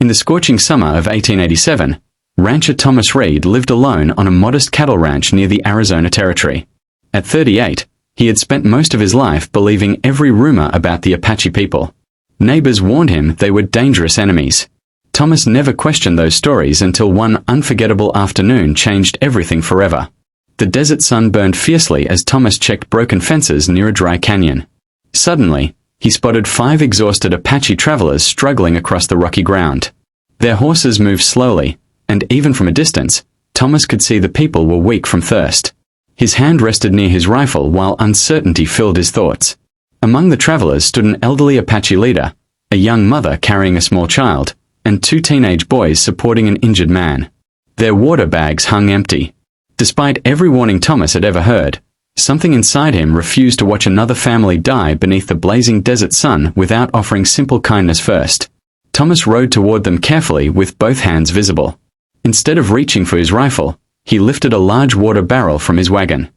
In the scorching summer of 1887, rancher Thomas Reed lived alone on a modest cattle ranch near the Arizona Territory. At 38, he had spent most of his life believing every rumor about the Apache people. Neighbors warned him they were dangerous enemies. Thomas never questioned those stories until one unforgettable afternoon changed everything forever. The desert sun burned fiercely as Thomas checked broken fences near a dry canyon. Suddenly, he spotted 5 exhausted Apache travelers struggling across the rocky ground. Their horses moved slowly, and even from a distance, Thomas could see the people were weak from thirst. His hand rested near his rifle while uncertainty filled his thoughts. Among the travelers stood an elderly Apache leader, a young mother carrying a small child, and 2 teenage boys supporting an injured man. Their water bags hung empty. Despite every warning Thomas had ever heard, something inside him refused to watch another family die beneath the blazing desert sun without offering simple kindness first. Thomas rode toward them carefully with both hands visible. Instead of reaching for his rifle, he lifted a large water barrel from his wagon.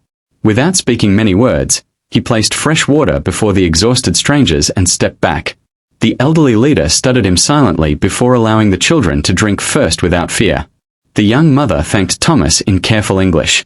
Without speaking many words, he placed fresh water before the exhausted strangers and stepped back. The elderly leader studied him silently before allowing the children to drink first without fear. The young mother thanked Thomas in careful English.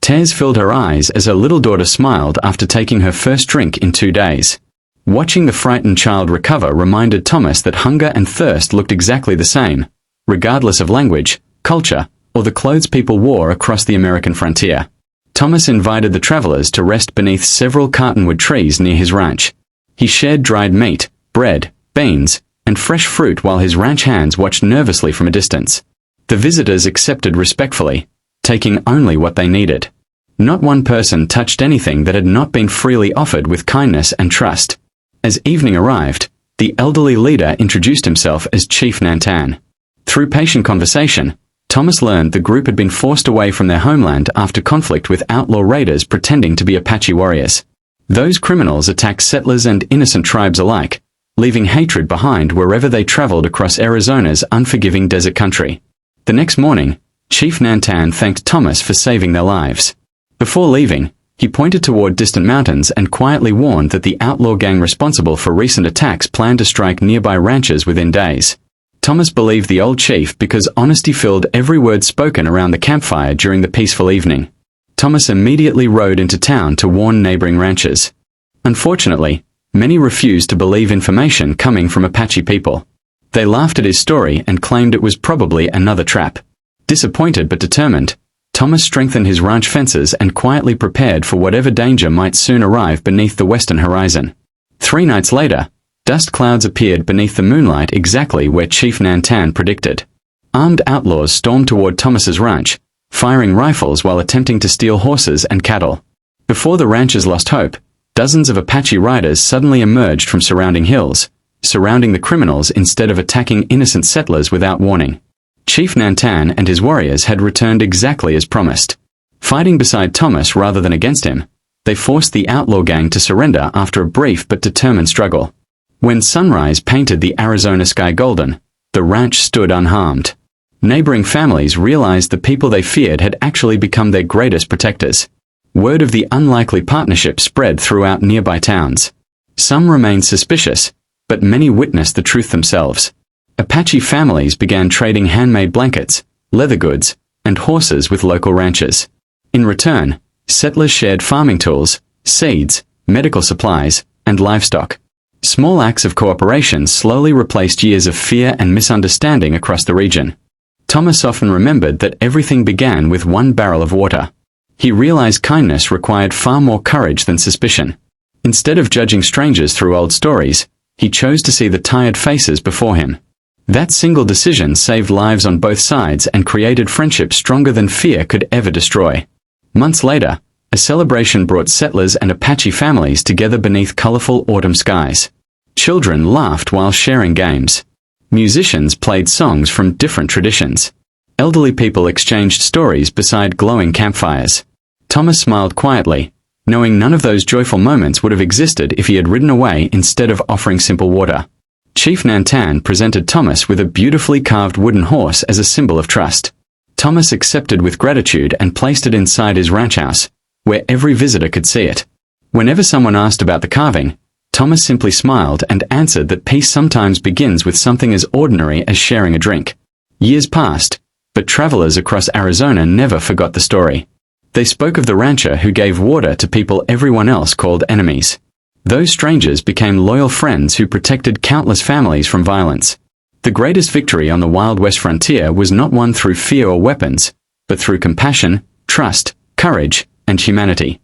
Tears filled her eyes as her little daughter smiled after taking her first drink in 2 days. Watching the frightened child recover reminded Thomas that hunger and thirst looked exactly the same, regardless of language, culture, or the clothes people wore across the American frontier. Thomas invited the travelers to rest beneath several cottonwood trees near his ranch. He shared dried meat, bread, beans, and fresh fruit while his ranch hands watched nervously from a distance. The visitors accepted respectfully, taking only what they needed. Not one person touched anything that had not been freely offered with kindness and trust. As evening arrived, the elderly leader introduced himself as Chief Nantan. Through patient conversation, Thomas learned the group had been forced away from their homeland after conflict with outlaw raiders pretending to be Apache warriors. Those criminals attacked settlers and innocent tribes alike, leaving hatred behind wherever they traveled across Arizona's unforgiving desert country. The next morning, Chief Nantan thanked Thomas for saving their lives. Before leaving, he pointed toward distant mountains and quietly warned that the outlaw gang responsible for recent attacks planned to strike nearby ranches within days. Thomas believed the old chief because honesty filled every word spoken around the campfire during the peaceful evening. Thomas immediately rode into town to warn neighboring ranchers. Unfortunately, many refused to believe information coming from Apache people. They laughed at his story and claimed it was probably another trap. Disappointed but determined, Thomas strengthened his ranch fences and quietly prepared for whatever danger might soon arrive beneath the western horizon. 3 nights later, dust clouds appeared beneath the moonlight exactly where Chief Nantan predicted. Armed outlaws stormed toward Thomas's ranch, firing rifles while attempting to steal horses and cattle. Before the ranchers lost hope, dozens of Apache riders suddenly emerged from surrounding hills, surrounding the criminals instead of attacking innocent settlers without warning. Chief Nantan and his warriors had returned exactly as promised. Fighting beside Thomas rather than against him, they forced the outlaw gang to surrender after a brief but determined struggle. When sunrise painted the Arizona sky golden, the ranch stood unharmed. Neighboring families realized the people they feared had actually become their greatest protectors. Word of the unlikely partnership spread throughout nearby towns. Some remained suspicious, but many witnessed the truth themselves. Apache families began trading handmade blankets, leather goods, and horses with local ranchers. In return, settlers shared farming tools, seeds, medical supplies, and livestock. Small acts of cooperation slowly replaced years of fear and misunderstanding across the region. Thomas often remembered that everything began with 1 barrel of water. He realized kindness required far more courage than suspicion. Instead of judging strangers through old stories, he chose to see the tired faces before him. That single decision saved lives on both sides and created friendships stronger than fear could ever destroy. Months later, a celebration brought settlers and Apache families together beneath colorful autumn skies. Children laughed while sharing games. Musicians played songs from different traditions. Elderly people exchanged stories beside glowing campfires. Thomas smiled quietly, knowing none of those joyful moments would have existed if he had ridden away instead of offering simple water. Chief Nantan presented Thomas with a beautifully carved wooden horse as a symbol of trust. Thomas accepted with gratitude and placed it inside his ranch house, where every visitor could see it. Whenever someone asked about the carving, Thomas simply smiled and answered that peace sometimes begins with something as ordinary as sharing a drink. Years passed, but travelers across Arizona never forgot the story. They spoke of the rancher who gave water to people everyone else called enemies. Those strangers became loyal friends who protected countless families from violence. The greatest victory on the Wild West frontier was not won through fear or weapons, but through compassion, trust, courage, and humanity.